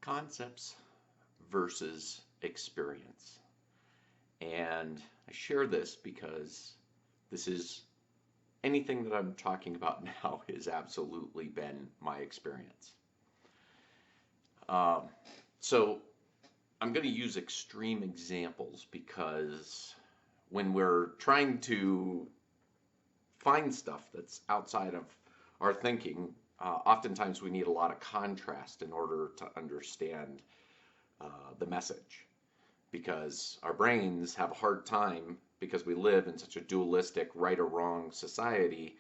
Concepts versus experience. And I share this because this is anything that I'm talking about now has absolutely been my experience. Um, so I'm going to use extreme examples because when we're trying to find stuff that's outside of our thinking, oftentimes we need a lot of contrast in order to understand the message. Because our brains have a hard time because we live in such a dualistic right or wrong society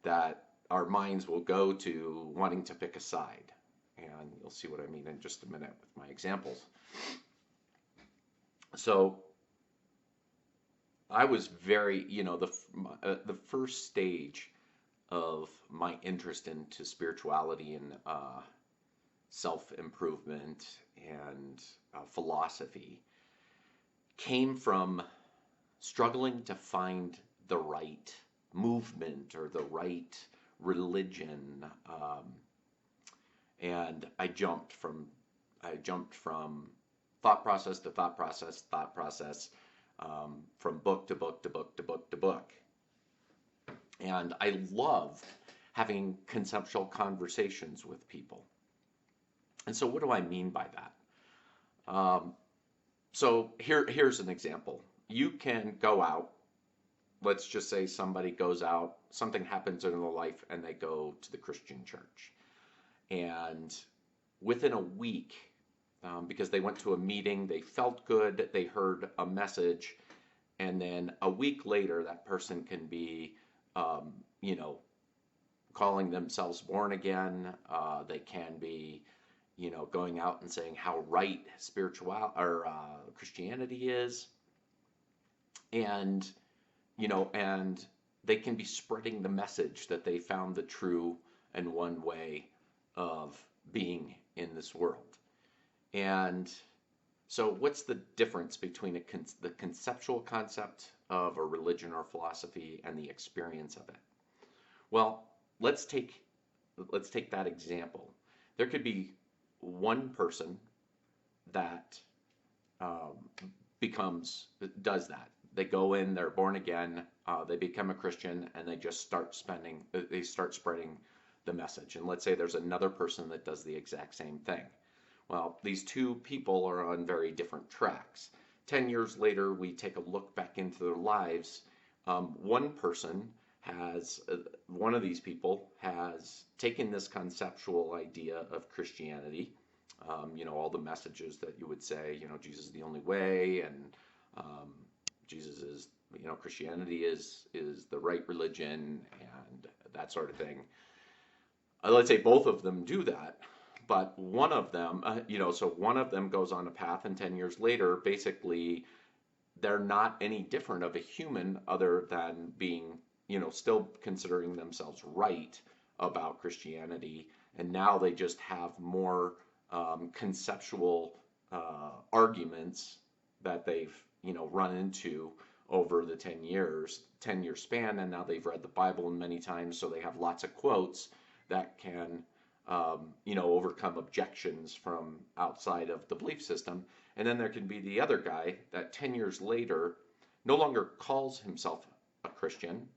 that our minds will go to wanting to pick a side. And you'll see what I mean in just a minute with my examples. So I was very, the first stage of my interest into spirituality and self improvement and philosophy came from struggling to find the right movement or the right religion, and I jumped from thought process to thought process, from book to book to book to book to book, and I loved having conceptual conversations with people. And so, what do I mean by that? So here's an example. You can go out. Let's just say somebody goes out, something happens in their life, and they go to the Christian church. And within a week, because they went to a meeting, they felt good, they heard a message, and then a week later, that person can be, um, you know, calling themselves born again. They can be, going out and saying how right spiritual or Christianity is, and and they can be spreading the message that they found the true and one way of being in this world. And so, what's the difference between the conceptual concept of a religion or philosophy and the experience of it? Well, let's take let's take that example. There could be one person that um, does that. They go in, they're born again, they become a Christian, and they just they start spreading the message. And let's say there's another person that does the exact same thing. Well, these two people are on very different tracks. 10 years later, we take a look back into their lives. One person one of these people has taken this conceptual idea of Christianity, all the messages that you would say, Jesus is the only way, and um, Jesus is, Christianity is the right religion, and that sort of thing. Let's say both of them do that, but one of them, so one of them goes on a path, and 10 years later, basically, they're not any different of a human other than being, still considering themselves right about Christianity. And now they just have more conceptual arguments that they've, run into over the 10-year span. And now they've read the Bible many times, so they have lots of quotes that can, overcome objections from outside of the belief system. And then there can be the other guy that 10 years later no longer calls himself a Christian,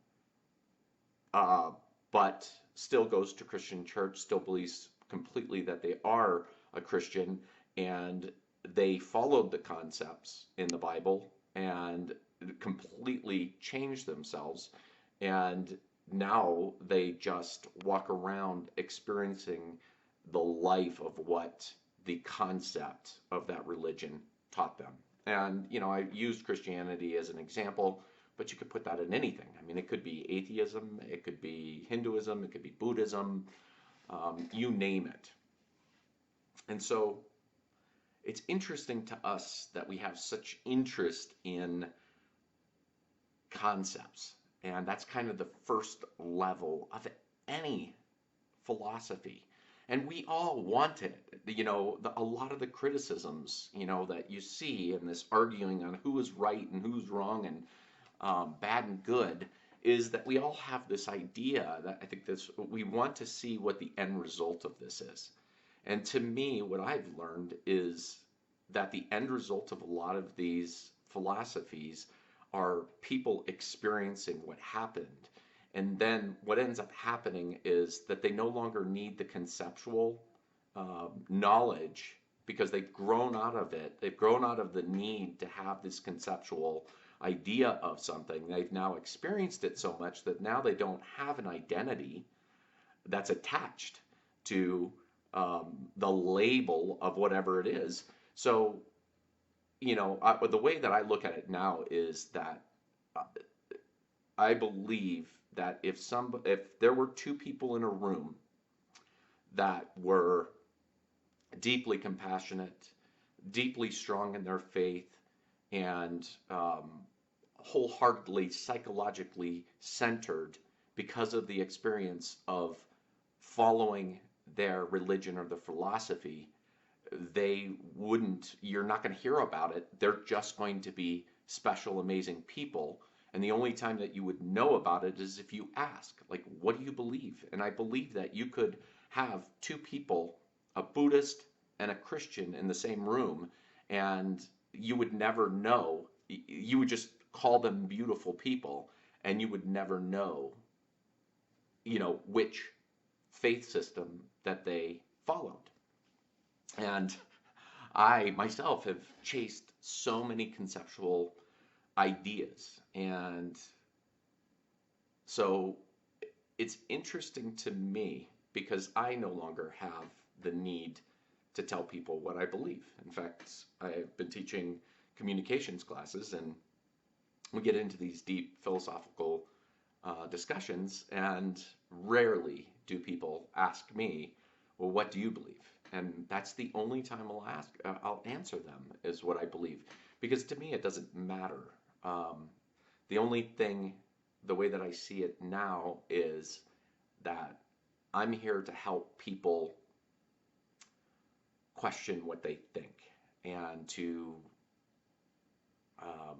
uh, but still goes to Christian church, still believes completely that they are a Christian, and they followed the concepts in the Bible and completely changed themselves. And now they just walk around experiencing the life of what the concept of that religion taught them. And, I used Christianity as an example, but you could put that in anything. I mean, it could be atheism, it could be Hinduism, it could be Buddhism, you name it. And so it's interesting to us that we have such interest in concepts. And that's kind of the first level of any philosophy. And we all want it. A lot of the criticisms, that you see in this arguing on who is right and who's wrong and bad and good, is that we all have this idea that I think we want to see what the end result of this is. And to me, what I've learned is that the end result of a lot of these philosophies are people experiencing what happened. And then what ends up happening is that they no longer need the conceptual knowledge because they've grown out of it. They've grown out of the need to have this conceptual idea of something. They've now experienced it so much that now they don't have an identity that's attached to the label of whatever it is. So, the way that I look at it now is that uh, I believe that if there were two people in a room that were deeply compassionate, deeply strong in their faith, and wholeheartedly psychologically centered because of the experience of following their religion or their philosophy, you're not going to hear about it. They're just going to be special, amazing people. And the only time that you would know about it is if you ask, like, what do you believe? And I believe that you could have two people, a Buddhist and a Christian, in the same room, and you would never know. You would just call them beautiful people, and you would never know, which faith system that they followed. And I myself have chased so many conceptual ideas. And so it's interesting to me because I no longer have the need to tell people what I believe. In fact, I've been teaching communications classes, and we get into these deep philosophical discussions, and rarely do people ask me, well, what do you believe? And that's the only time I'll answer them is what I believe. Because to me, it doesn't matter. Um, the only thing, the way that I see it now, is that I'm here to help people question what they think and um,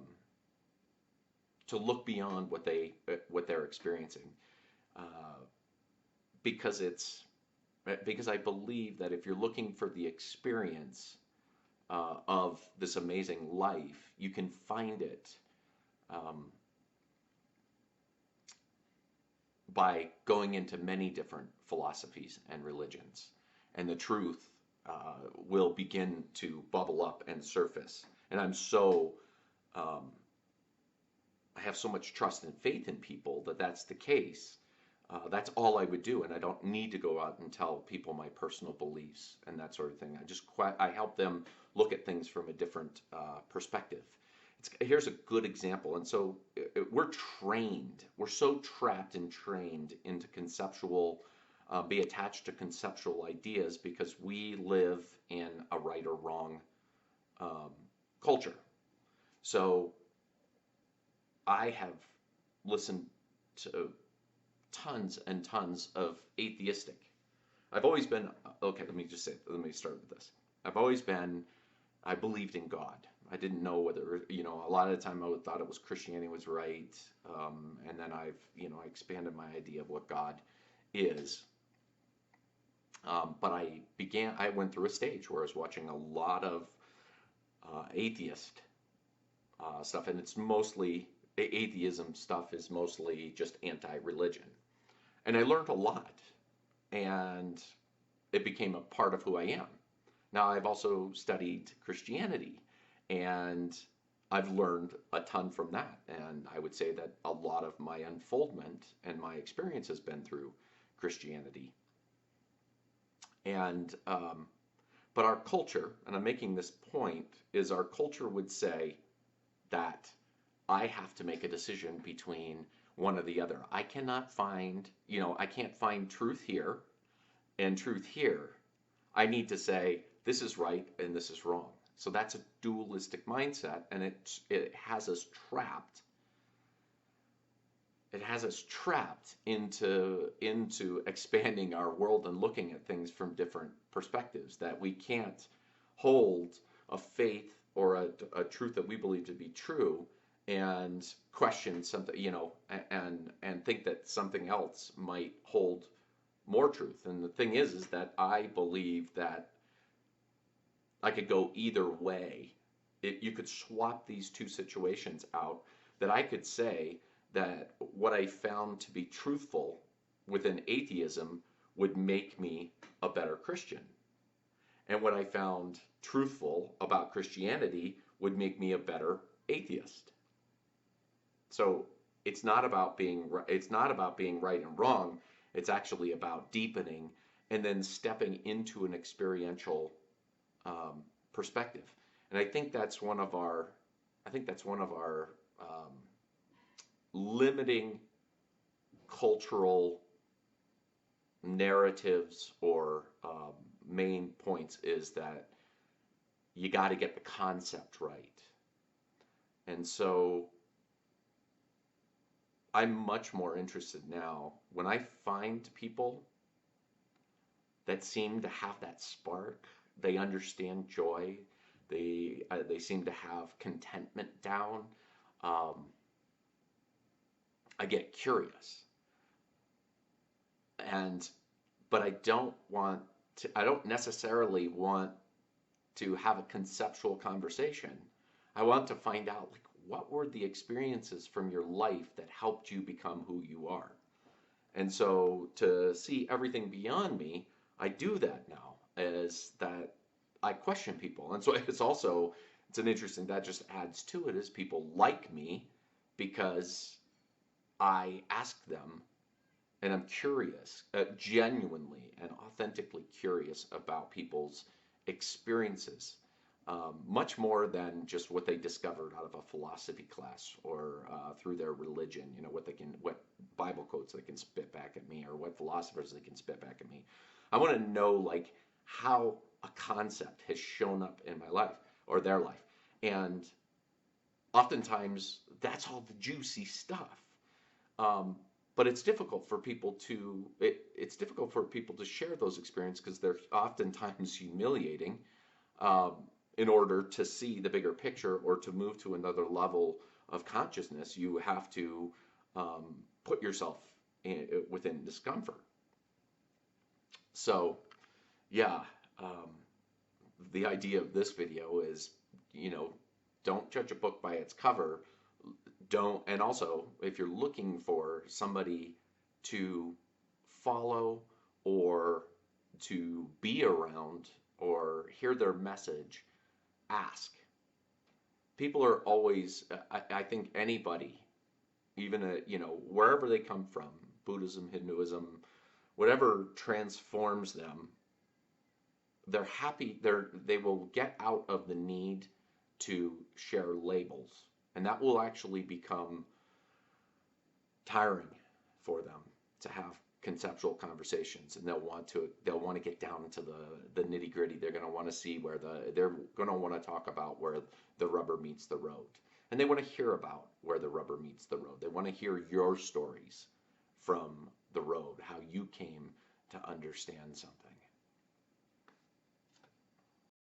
to look beyond what they're experiencing, uh, because I believe that if you're looking for the experience of this amazing life, you can find it um, by going into many different philosophies and religions, and the truth will begin to bubble up and surface. And um, I have so much trust and faith in people that that's the case. That's all I would do, and I don't need to go out and tell people my personal beliefs and that sort of thing. I help them look at things from a different perspective. Here's a good example. And so we're so trapped and trained into be attached to conceptual ideas because we live in a right or wrong um, culture. So I have listened to tons and tons of atheistic. I've always been, okay, let me start with this. I've always been, I believed in God. I didn't know whether, a lot of the time I thought it was Christianity was right. And then I expanded my idea of what God is. But I went through a stage where I was watching a lot of atheist stuff, and atheism stuff is mostly just anti-religion. And I learned a lot, and it became a part of who I am. Now, I've also studied Christianity, and I've learned a ton from that. And I would say that a lot of my unfoldment and my experience has been through Christianity. And, but our culture, and I'm making this point, is our culture would say that I have to make a decision between one or the other. I cannot find, I can't find truth here and truth here. I need to say this is right and this is wrong. So that's a dualistic mindset, and it has us trapped. It has us trapped into expanding our world and looking at things from different perspectives. That we can't hold a faith or a truth that we believe to be true and question something, and think that something else might hold more truth. And the thing is that I believe that I could go either way. You could swap these two situations out, that I could say that what I found to be truthful within atheism would make me a better Christian. And what I found truthful about Christianity would make me a better atheist. So it's not about being right and wrong. It's actually about deepening and then stepping into an experiential perspective. And I think that's one of our limiting cultural narratives or main points, is that you got to get the concept right. And so I'm much more interested now when I find people that seem to have that spark. They understand joy. They seem to have contentment down. Um, I get curious, and but I don't necessarily want to have a conceptual conversation. I want to find out, like, what were the experiences from your life that helped you become who you are. And so to see everything beyond me, I do that now, as that I question people. And so it's an interesting, that just adds to it, is people like me because I ask them, and I'm curious, genuinely and authentically curious about people's experiences, much more than just what they discovered out of a philosophy class or through their religion. You know, what Bible quotes they can spit back at me, or what philosophers they can spit back at me. I want to know, like, how a concept has shown up in my life or their life, and oftentimes that's all the juicy stuff. Um, but it's difficult for people to share those experiences because they're oftentimes humiliating, um, in order to see the bigger picture or to move to another level of consciousness. You have to put yourself within discomfort. So, yeah, um, the idea of this video is, you know, don't judge a book by its cover. Don't, and also, if you're looking for somebody to follow or to be around or hear their message, ask. People are always, I think anybody, even wherever they come from, Buddhism, Hinduism, whatever transforms them, they're happy. They will get out of the need to share labels, and that will actually become tiring for them to have conceptual conversations, and they'll want to get down into the nitty gritty. They're going to want to see they're going to want to talk about where the rubber meets the road, and they want to hear about where the rubber meets the road. They want to hear your stories from the road, how you came to understand something.